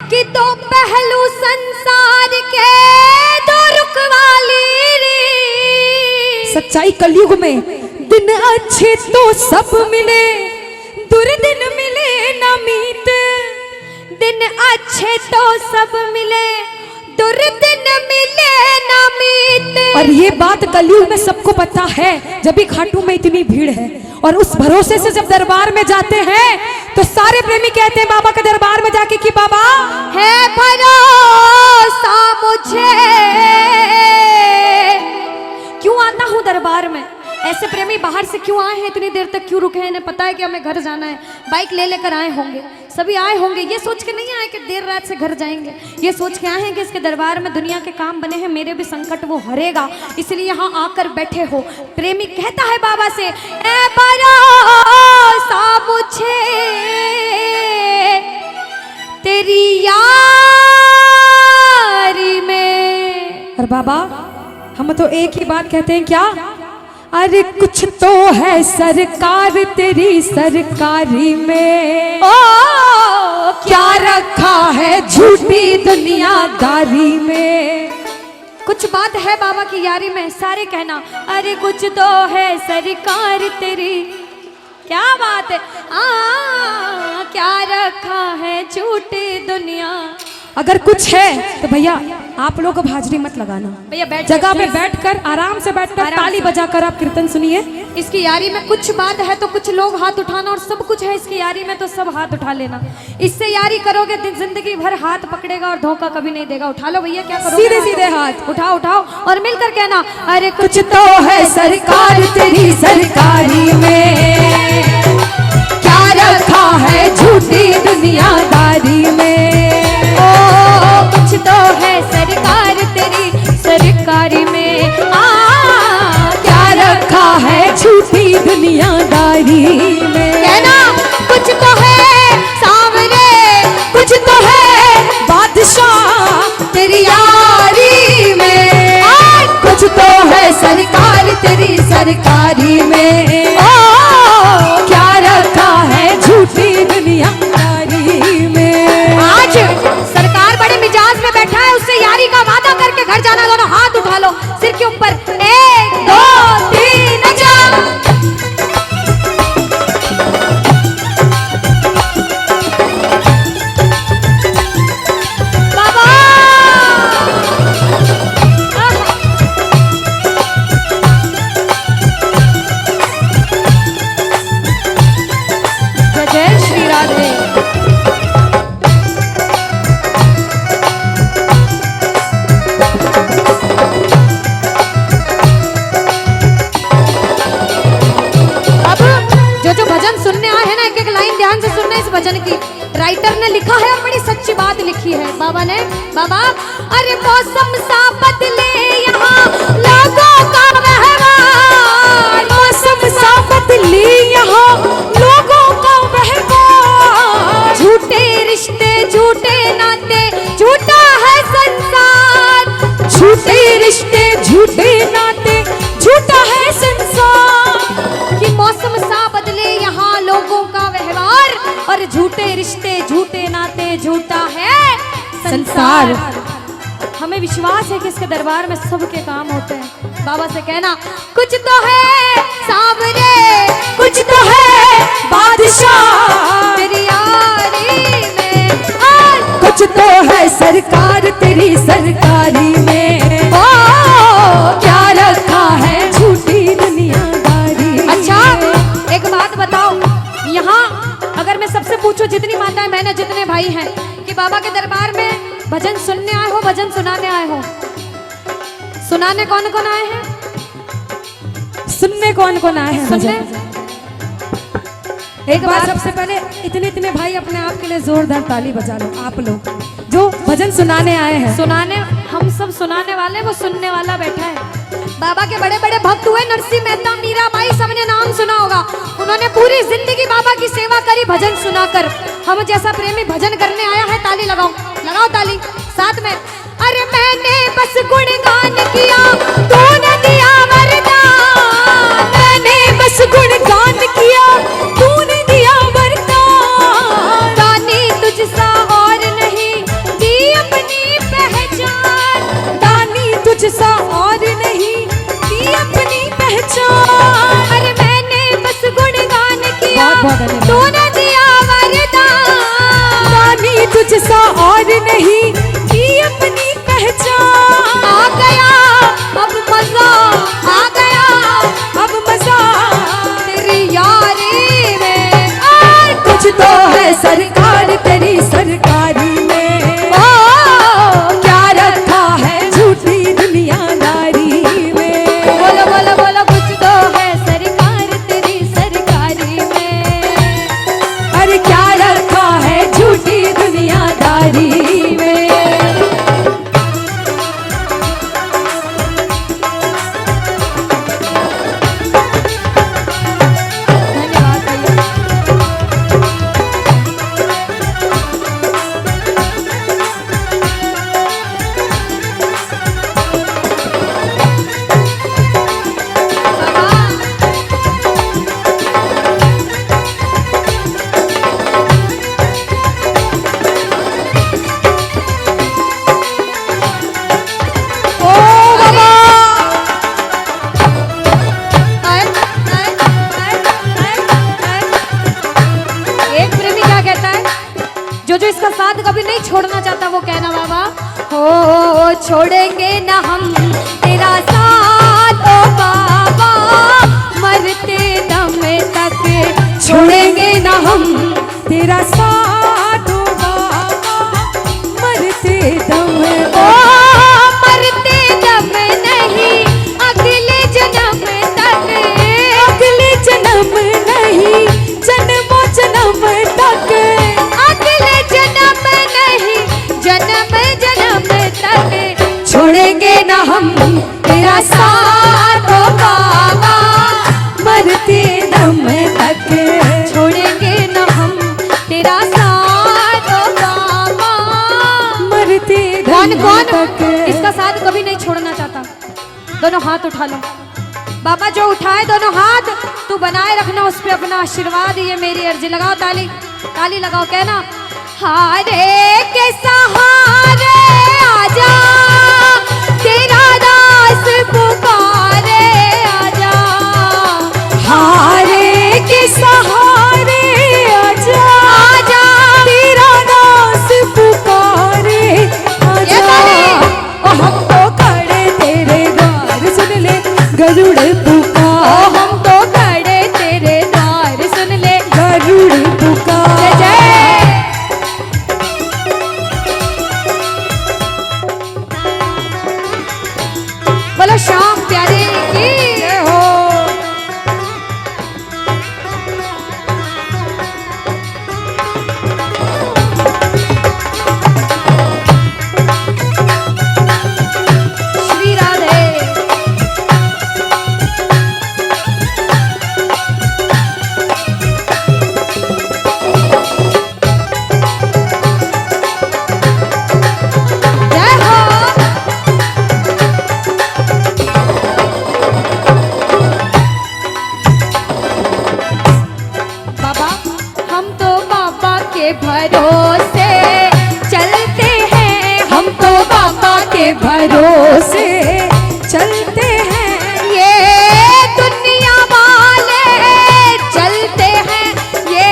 कि दो पहलू संसार के दो रुख वाली रे। सच्चाई कलयुग में दिन अच्छे तो सब मिले, दुर्दिन मिले ना मीत। दिन अच्छे तो सब मिले, दुर्दिन मिले ना मीत। और ये बात कलयुग में सबको पता है, जब भी खाटू में इतनी भीड़ है। और उस भरोसे से जब दरबार में जाते हैं तो सारे प्रेमी कहते हैं बाबा के दरबार में जाके कि बाबा है भरोसा मुझे। क्यों आता हूँ दरबार में? ऐसे प्रेमी बाहर से क्यों आए हैं, इतनी देर तक क्यों रुके हैं? इन्हें पता है कि हमें घर जाना है, बाइक ले लेकर आए होंगे, सभी आए होंगे। ये सोच के नहीं आए कि देर रात से घर जाएंगे, ये सोच के आए हैं कि इसके दरबार में दुनिया के काम बने हैं, मेरे भी संकट वो हरेगा, इसलिए यहाँ आकर बैठे हो। प्रेमी कहता है बाबा से, ऐ भरोसा मुझे तेरी यारी में। और बाबा हम तो एक ही बात कहते हैं, क्या? अरे कुछ तो है सरकार तेरी सरकारी में, ओ क्या रखा है झूठी दुनियादारी में। कुछ बात है बाबा की यारी में, सारे कहना अरे कुछ तो है सरकार तेरी। क्या बात है, क्या रखा है झूठी दुनिया। अगर कुछ है तो भैया आप लोग अब हाजिरी मत लगाना, भैया बैठ जगह पे बैठकर आराम से बैठकर ताली बजाकर आप कीर्तन सुनिए। इसकी यारी में कुछ बात है तो कुछ लोग हाथ उठाना, और सब कुछ है इसकी यारी में तो सब हाथ उठा लेना। इससे यारी करोगे जिंदगी भर हाथ पकड़ेगा और धोखा कभी नहीं देगा। उठा लो भैया, क्या करोगे? सीधे सीधे हाथ उठाओ उठाओ और मिलकर कहना अरे कुछ तो है सरकार तेरी सरकारी में, क्या रखा है झूठी दुनियादारी में। कुछ तो है सरकार तेरी सरकारी में, क्या रखा है झूठी दुनियादारी में। कहना कुछ तो है सावरे, कुछ तो है बादशाह तेरी यारी में, कुछ तो है सरकार तेरी सरकारी में। क्या रखा है झूठी दुनियादारी में। आज सरकार बड़े मिजाज में बैठा है, उससे यारी का वादा करके घर जाना। दोनों हाथ उठा लो सिर के ऊपर, 1 2 3 जा। बाबा जय जय श्री राधे। जो भजन सुनने आए हैं ना, एक एक लाइन ध्यान से सुनना इस भजन की। राइटर ने लिखा है और बड़ी सच्ची बात लिखी है बाबा ने। बाबा अरे मौसम सा बदले यहाँ लोगों का व्यवहार, मौसम सा बदले यहाँ लोगों का व्यवहार। झूठे रिश्ते झूठे नाते झूठा है संसार, झूठे रिश्ते झूठे नाते झूठा है संसार। कि मौसम सा बदले यहाँ लोगों का व्यवहार, और झूठे रिश्ते झूठे नाते झूठा है संसार। हमें विश्वास है कि इसके दरबार में सबके काम होते हैं। बाबा से कहना कुछ तो है सावरे, कुछ तो है बादशाह तेरी यारी में, कुछ तो है सरकार तेरी सरकारी में। ओ क्या रखा है झूठी दुनियादारी। अच्छा एक बात बताओ, यहाँ अगर मैं सबसे पूछूं, जितनी माताएं बहनें जितने भाई हैं, कि बाबा के दरबार में भजन सुनने आए हो भजन सुनाने आए हो? सुनाने कौन कौन आए हैं? सुनने कौन कौन आए हैं? सुनने एक बार सबसे पहले इतने इतने भाई अपने आप के लिए जोरदार ताली बजा लो, आप लोग जो भजन सुनाने आए हैं। सुनाने हम सब सुनाने वाले, वो सुनने वाला बैठा है। बाबा के बड़े बड़े भक्त हुए, नरसिंह मेहता, मीराबाई, सबने नाम सुना होगा। उन्होंने पूरी जिंदगी बाबा की सेवा करी भजन सुनाकर। हम जैसा प्रेमी भजन करने आया है, ताली लगाओ, लगाओ ताली साथ में। अरे मैंने बस गुणगान किया, तूने दिया वरदान। मैंने बस गुणगान किया, तूने दिया वरदान। दानी तुझसा और नहीं, छोड़ना चाहता वो कहना बाबा, हो छोड़ेंगे ना हम तेरा साथ ओ बाबा, मरते दम तक छोड़ेंगे ना हम तेरा साथ ओ बाबा, मरते दम ओ मरते दम नहीं अगले जन्म तक, अगले जन्म नहीं जन्मों जन्म तक, अगले जन्म नहीं जन्म जन्म तक छोड़ेंगे ना हम तेरा साथ ओ बाबा, मरते दम तक, छोड़ेंगे न हम तेरा साथ ओ बाबा, मरते कौन दम कौन तक। इसका साथ कभी नहीं छोड़ना चाहता? दोनों हाथ उठा लो बाबा, जो उठाए दोनों हाथ तू बनाए रखना उस पे अपना आशीर्वाद, ये मेरी अर्जी। लगाओ ताली, ताली लगाओ, कहना हारे के सहारे आजा, तेरा दास पुकारे आजा, हारे के सहारे आजा, आजा तेरा दास पुकारे ये आजा, ताली। ओ हम तो खड़े तेरे द्वार, सुन ले गरुड़ ओ पुकार, हम तो खड़े तेरे द्वार, सुन ले गरुड़ पुकार। जय जय। बोलो श्याम प्यारे की जय हो। श्री राधे। जय हो। बाबा हम तो बाबा के भरोसे चलते हैं, हम तो बाबा के भरोसे चलते हैं, ये दुनिया वाले चलते हैं, ये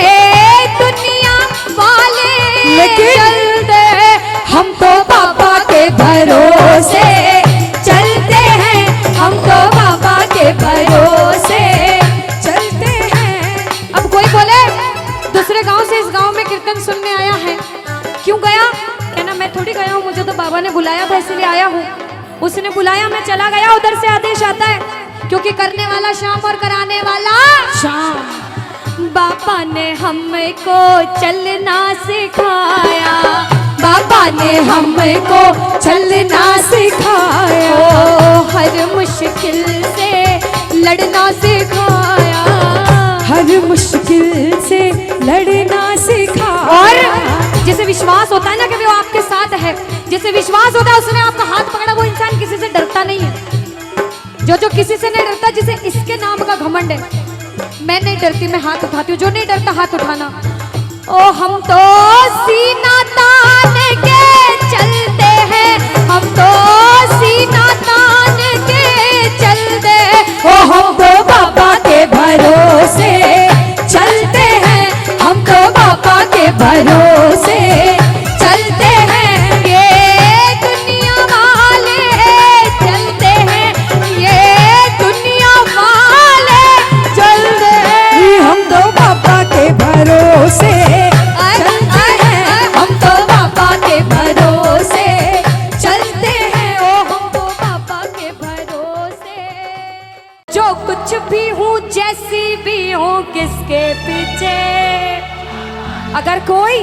दुनिया वाले लेकिन चलते हैं, हम तो बाबा के भरोसे चलते हैं, हम तो बाबा के भरोसे चलते हैं। अब कोई बोले दूसरे गांव से इस गांव में कीर्तन सुनने आया है, क्यों गया? कहना मैं थोड़ी गया हूँ, मुझे तो बाबा ने बुलाया था इसलिए आया हूँ। उसने बुलाया, मैं चला गया, उधर से आदेश आता है, क्योंकि करने वाला श्याम और कराने वाला शाम। बाबा ने हमको चलना सिखाया, बाबा ने हमको चलना सिखाया, ओ हर मुश्किल से लड़ना सिखाया, हर मुश्किल से लड़ना सिखाया। और जिसे विश्वास होता है ना कि वो आपके साथ है, जिसे विश्वास होता है उसने आपका हाथ पकड़ा, वो इंसान किसी से डरता नहीं है। जो किसी से नहीं डरता, जिसे इसके नाम का घमंड है, मैं नहीं डरती, मैं हाथ उठाती हूँ। जो नहीं डरता हाथ उठाना। ओ हम तो सीना तान के चलते हैं, हम तो सीना तान के चलते, ओ हम तो बाबा के भरोसे चलते हैं, हम तो बाबा के भरोसे चलते हैं, ये दुनिया वाले चलते हैं, ये दुनिया वाले चलते हैं, हम तो बाबा के भरोसे चलते हैं, हम तो बाबा के भरोसे चलते हैं, ओ हम तो पापा के भरोसे। जो कुछ भी हूँ जैसी भी हूँ किसके पीछे, अगर कोई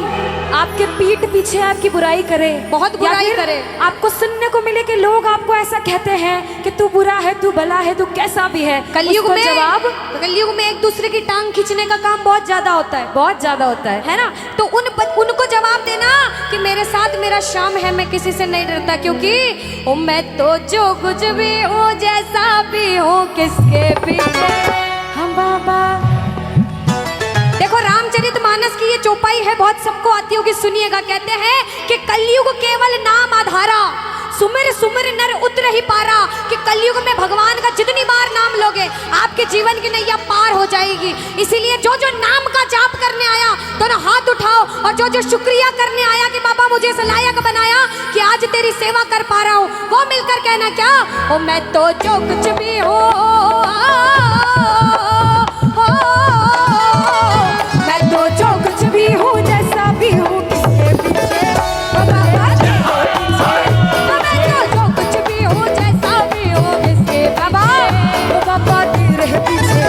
आपके पीठ पीछे आपकी बुराई करे, बहुत या बुराई फिर करे, आपको सुनने को मिले कि लोग आपको ऐसा कहते हैं कि तू बुरा है, तू भला है, तू कैसा भी है, कलयुग उसका में जवाब कलयुग में एक दूसरे की टांग खींचने का काम बहुत ज्यादा होता है, बहुत ज्यादा होता है। है ना? तो उनको जवाब देना कि मेरे साथ मेरा श्याम है, मैं किसी से नहीं डरता, क्योंकि ओ मैं तो जो कुछ भी हूँ जैसा भी हूँ किसके पीछे, हम बाबा। देखो रामचरितमानस की ये चौपाई है, बहुत सबको आती होगी, सुनिएगा। कहते हैं कि कलयुग केवल नाम आधारा, सुमिर सुमिर नर उतर ही पारा, कि कलयुग में भगवान का जितनी बार नाम लोगे आपके जीवन की नैया पार हो जाएगी। इसीलिए जो जो नाम का जाप करने आया दोनों हाथ उठाओ, और जो जो शुक्रिया करने आया कि बाबा मुझे इस लायक बनाया कि आज तेरी सेवा कर पा रहा हूँ, वो मिलकर कहना क्या, ओ मैं तो जो कुछ भी हूँ, मैं तो जो कुछ भी हूँ, जैसा भी हूँ, किसके पीछे बाबा तेरे पीछे। मैं तो जो कुछ भी हूँ, जैसा भी हूँ, किसके बाबा ओ बाबा तेरे पीछे।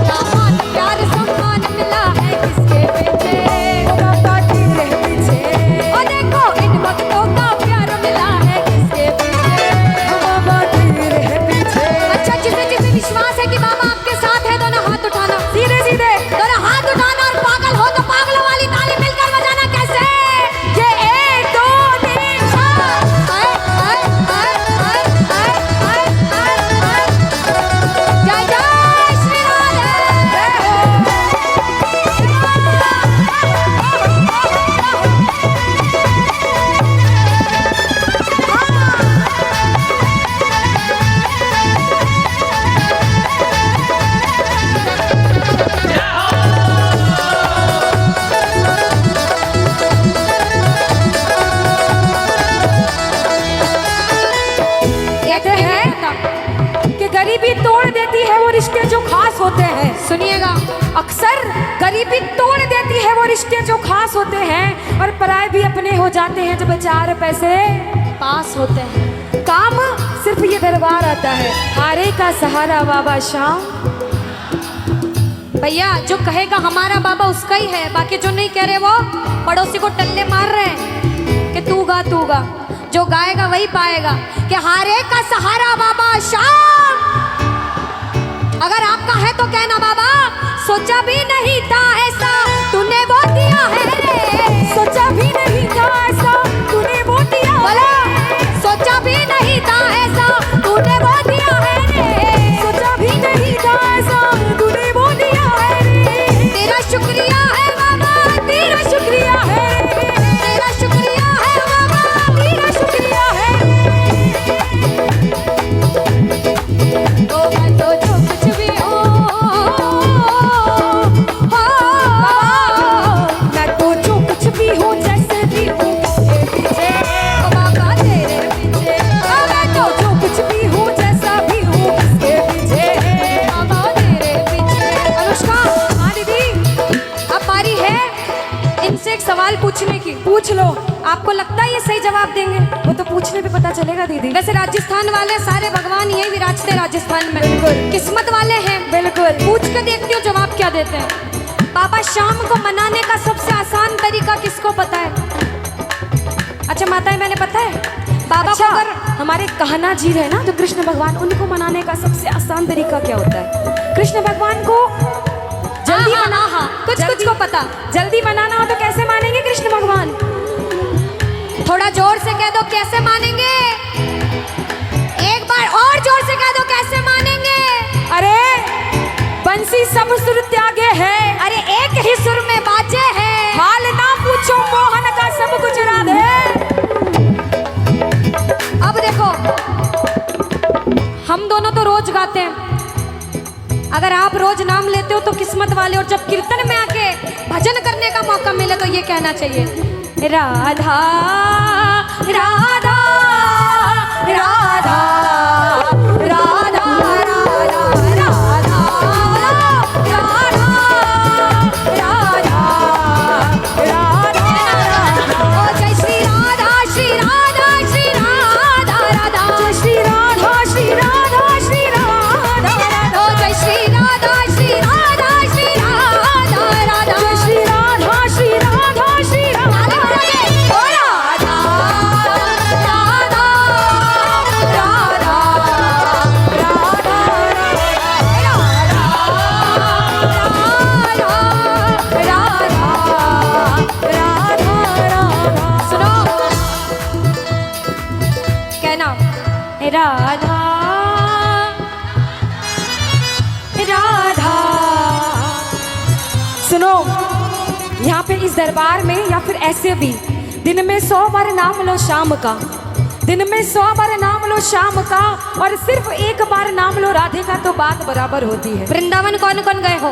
मान प्यार सम्मान मिला है किसके पीछे, ओ बाबा तेरे पीछे। और देखो इन भक्तों का प्यार मिला है किसके पीछे, ओ बाबा तेरे पीछे। अच्छा जिसे जिसे विश्वास है कि बाबा आपके साथ है, दोनों हाथ उठाना, सीधे सीधे दोनों हाथ उठाना, और पागल हो तो पागलों वाली ताली मिलकर बजाना। कैसे? ये 1 2 3 जय जय श्री कहते हैं कि गरीबी तोड़ देती है वो रिश्ते जो खास होते हैं। सुनिएगा, अक्सर गरीबी तोड़ देती है वो रिश्ते जो खास होते हैं, और पराए भी अपने हो जाते हैं जब 4 पैसे पास होते हैं। काम सिर्फ ये दरबार आता है, हारे का सहारा बाबा शाम। भैया जो कहेगा हमारा बाबा उसका ही है, बाकी जो नहीं कह रहे वो पड़ोसी को टल्ले मार रहे हैं कि तू गा तू गा। जो गाएगा वही पाएगा कि हारे का सहारा बाबा शाम। अगर आपका है तो कहना बाबा सोचा भी नहीं था ऐसा तूने वो दिया है रे, सोचा भी नहीं था ऐसा तूने वो दिया। बोला सोचा भी नहीं था ऐसा तूने वो दिया है रे, सोचा भी नहीं था ऐसा तूने वो दिया है रे। तेरा शुक्रिया है बाबा, तेरा शुक्रिया है, तेरा शुक्रिया है बाबा, तेरा शुक्रिया है। ओ मैं तो जो कुछ भी हूँ, मैं तो जो कुछ भी हूँ, जैसे भी हूँ, किसके पीछे ओ बाबा तेरे पीछे, ओ मैं तो जो कुछ भी हूँ, जैसा भी हूँ, किसके पीछे बाबा तेरे पीछे। अनुष्का हाँ दीदी अब बारी है इनसे एक सवाल पूछने की। पूछ लो। आपको लगता है ये सही जवाब देंगे? वो तो पूछने पे पता चलेगा दीदी। वैसे राजस्थान वाले सारे भगवान यही विराजते राजस्थान में, बिल्कुल। किस्मत वाले हैं। बिल्कुल। पूछ के देखती हूँ जवाब क्या देते हैं। बाबा शाम को मनाने का सबसे आसान तरीका किसको पता है? अच्छा माताएं मैंने पता है बाबा अच्छा, को अगर हमारे कहना जी है ना जो कृष्ण भगवान, उनको मनाने का सबसे आसान तरीका क्या होता है? कृष्ण भगवान को जल्दी हाँ, मना, हाँ, हाँ, कुछ जल्दी- को पता। जल्दी मनाना हो तो कैसे मानेंगे कृष्ण भगवान? थोड़ा जोर से कह दो कैसे मानेंगे, एक बार और जोर से कह दो कैसे मानेंगे। अरे बंसी सब सुर त्यागे है, अरे एक ही सुर में बाजे है, हाल ना पूछो मोहन का सब कुछ राधे। अब देखो हम दोनों तो रोज गाते हैं, अगर आप रोज नाम लेते हो तो किस्मत वाले, और जब कीर्तन में आके भजन करने का मौका मिले तो ये कहना चाहिए राधा राधा राधा राधा राधा राधा राधा। ओ जय श्री राधा श्री राधा श्री राधा राधा, जय श्री राधा श्री राधा श्री राधा राधा, ओ जय श्री राधा श्री राधा श्री राधा राधा, जय श्री राधा श्री राधा श्री राधा। ओ राधा राधा राधा सुनो कहना राधा राधा। सुनो, यहाँ पे इस दरबार में या फिर ऐसे भी दिन में 100 बार नाम लो शाम का, दिन में 100 बार नाम लो श्याम का और सिर्फ एक बार नाम लो राधे का तो बात बराबर होती है। वृंदावन कौन कौन गए हो?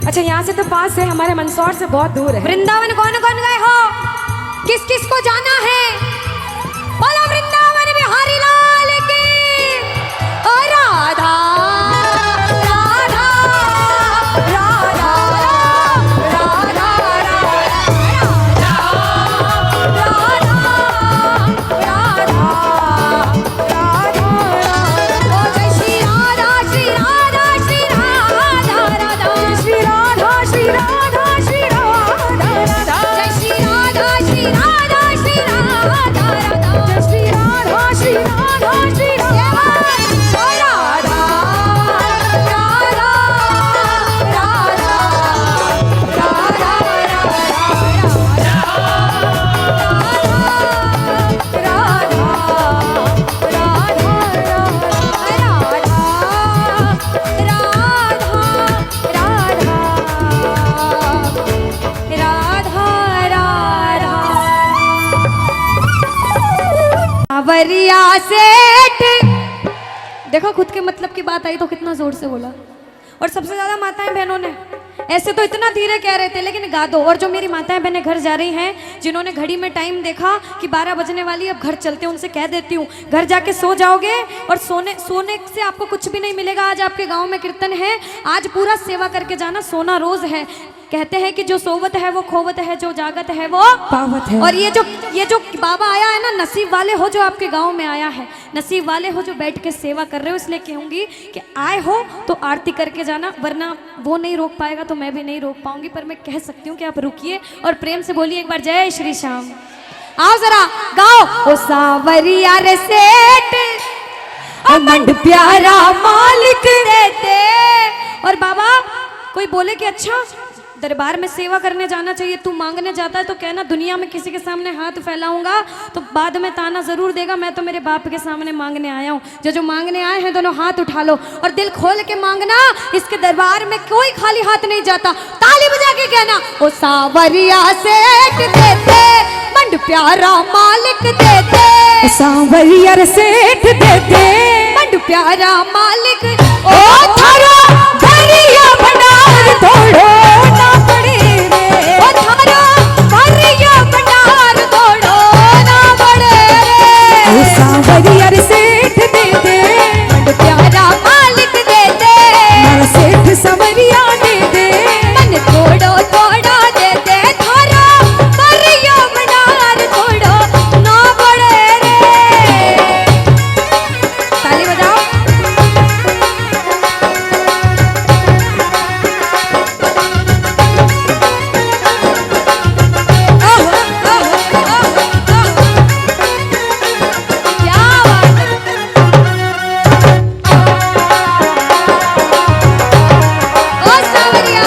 अच्छा, यहाँ से तो पास है, हमारे मंदसौर से बहुत दूर है। वृंदावन कौन कौन गए हो? किस किस को जाना है? बोलो वृंदावन बिहारी लाल की। ओ राधा राधा राधा राधा राधा ओ जय श्री राधा श्री राधा श्री राधा राधा श्री राधा श्री राधा श्री राधा राधा जय श्री राधा श्री राधा श्री राधा राधा जय श्री राधा श्री राधा श्री राधा सावरिया सेठ। देखो खुद के मतलब की बात आई तो कितना जोर से बोला। और सबसे ज्यादा माताएं बहनों ने ऐसे तो इतना धीरे कह रहे थे लेकिन गा दो। और जो मेरी माताएं बहनें घर जा रही हैं, जिन्होंने घड़ी में टाइम देखा कि 12 बजने वाली अब घर चलते हैं, उनसे कह देती हूँ घर जाके सो जाओगे और सोने से आपको कुछ भी नहीं मिलेगा। आज आपके गांव में कीर्तन है, आज पूरा सेवा करके जाना, सोना रोज है। कहते हैं कि जो सोवत है वो खोवत है, जो जागत है वो पावत है। और ये जो बाबा आया है ना, नसीब वाले हो जो आपके गांव में आया है, नसीब वाले हो जो बैठ के सेवा कर रहे हो। इसलिए कहूंगी कि आए हो तो आरती करके जाना, वरना वो नहीं रोक पाएगा तो मैं भी नहीं रोक पाऊंगी। पर मैं कह सकती हूँ कि आप रुकिए और प्रेम से बोलिए एक बार जय श्री श्याम। आओ जरा गाओ। ओ सावरिया रे सेठ मंड प्यारा मालिक देते। और बाबा कोई बोले कि अच्छा दरबार में सेवा करने जाना चाहिए, तू मांगने जाता है तो कहना दुनिया में किसी के सामने हाथ फैलाऊंगा तो बाद में ताना जरूर देगा। मैं तो मेरे बाप के सामने मांगने आया हूँ। जो मांगने आए हैं दोनों हाथ उठा लो और दिल खोल के मांगना। इसके दरबार में कोई खाली हाथ नहीं जाता। ताली बजा के कहना ओ सावरिया सेठ देते, मंड प्यारा मालिक देते। सावरिया रे सेठ देते, मंड प्यारा मालिक। ओ थारा भरिया भंडार तोड़ो ना पड़े रे। ओ थारा भरिया भंडार तोड़ो ना पड़े रे। ओ सावरिया रे सेठ देते, मंड प्यारा मालिक देते। मारा सेठ सावरिया देते, मन तोड़ो तोड़ो देते। थारा भरिया भंडार तोड़ो ना पड़े रे। ताली बजाओ। क्या बात है। ओ सावरिया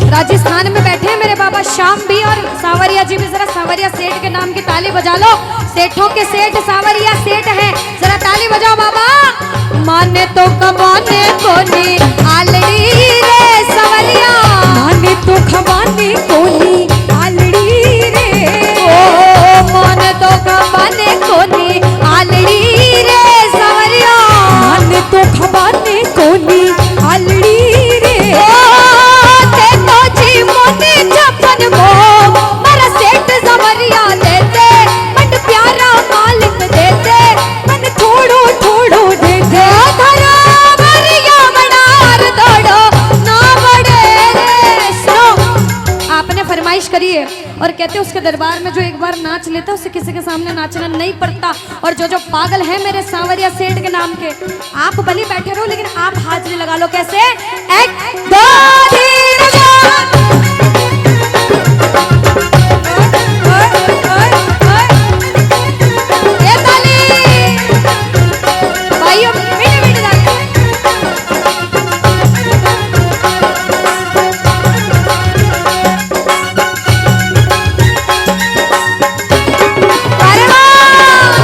राजस्थान में बैठे हैं मेरे बाबा श्याम भी और सावरिया जी भी। जरा सावरिया सेठ के नाम की ताली बजा लो। सेठों के सेठ सावरिया सेठ हैं, जरा ताली बजाओ बाबा। माने तो कमाने को नहीं आलड़ी रे सावरिया। माने तो खवाने कोनी आलड़ी रे। ओ माने तो कमाने को नहीं आलड़ी रे सावरिया। माने तो खवाने कोनी आलड़ी रे। ओ ते तो जी मोने छप्पन को मारा सेठ सावरिया देते। मंड प्यारा मालिक देते। मन थोड़ो थोड़ो देते। धरा भरिया भंडार तोड़ो ना पड़े रे। सुनो, आपने फरमाइश करी है और कहते उसके दरबार में जो एक बार नाच लेता उसे किसी के सामने नाचना नहीं पड़ता। और जो पागल है मेरे सावरिया सेठ के नाम के, आप भले बैठे रहो लेकिन आप हाजिरी लगा लो। कैसे? एक दो तीन चार। ये ताली भाइयों, मीठे मीठे ताली। अरे वाह!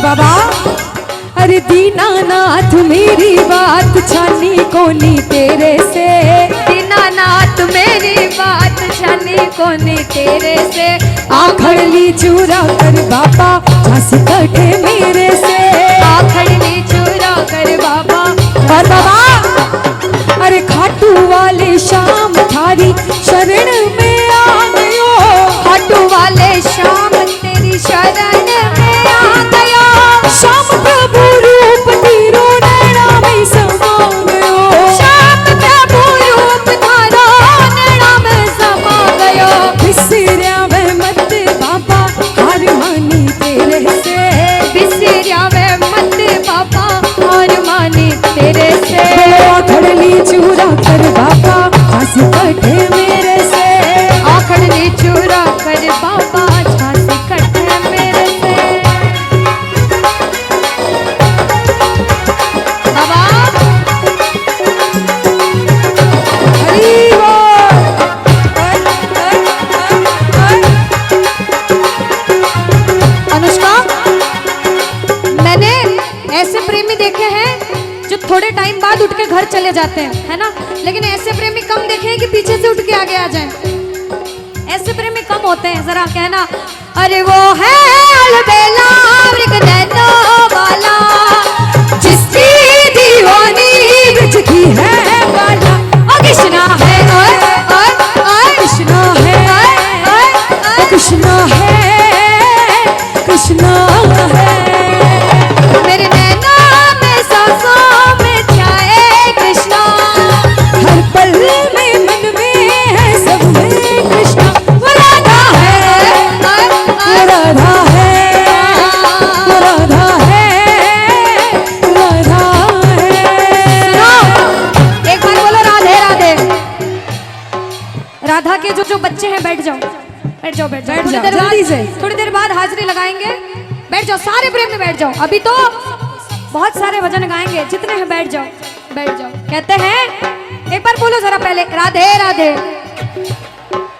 बाबा अरे दीनानाथ मेरी बात छानी कोनी तेरे से, दीनानाथ मेरी बात छानी कोनी तेरे से, आखड़ ली चूरा कर बाबा झांसी कटे मेरे से, आखड़ ली चूरा कर बाबा। और बाबा अरे खाटू वाले शाम थारी शरण में आ गयो, खाटू वाले शाम तेरी शरण में आ गया, श्याम प्रभु रूप तीरो नैना में समा गयो, श्याम प्रभु रूप धारा नैना में समा गयो, बिसरिया वे मत बाबा हार मानी तेरे से, बिसरिया वे मत बाबा हार मानी तेरे से, आखड़ ली चूरा कर बाबा झांसी कटे मेरे से, आखड़ ली चूरा कर बाबा झांसी कटे मेरे से। बाबा हरि बोल। अनुष्का, मैंने ऐसे प्रेमी देखे हैं जो थोड़े टाइम बाद उठ के घर चले जाते हैं, है ना, लेकिन ऐसे प्रेमी कम देखे हैं कि पीछे से उठ के आगे आ जाएं। ऐसे प्रेमी कम होते हैं, जरा कहना अरे वो है अलबेला मृग नैनों वाला, जिसकी दीवानी ब्रज की है बाला, ओ कृष्णा है, ओए ओए ओए कृष्णा है, ओए कृष्णा है, कृष्णा है, मेरे नैना में सांसों में छाए कृष्णा, हर पल में मन में है सब में कृष्णा, वो राधा है, वो राधा है, वो राधा है, राधा है। सुनो, एक बार बोलो राधे राधे। राधा के जो बच्चे हैं बैठ जाओ, बैठ जाओ, बैठ जाओ, बैठ थोड़ी जाओ, देर जल्दी बाद, से। थोड़ी देर बाद हाजिरी लगाएंगे। बैठ जाओ, सारे प्रेम में बैठ जाओ, अभी तो बहुत सारे भजन गाएंगे, जितने हैं बैठ जाओ, बैठ जाओ। कहते हैं, एक बार बोलो जरा पहले राधे राधे,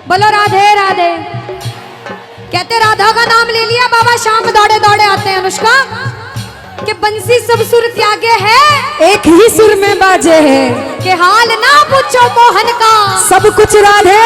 बोलो राधे राधे। कहते राधा का नाम ले लिया बाबा शाम दौड़े दौड़े आते हैं। अनुष्का, कि बंसी सब सुर त्यागे है, एक ही सुर में बाजे है, कि हाल ना पूछो मोहन का, सब कुछ राधे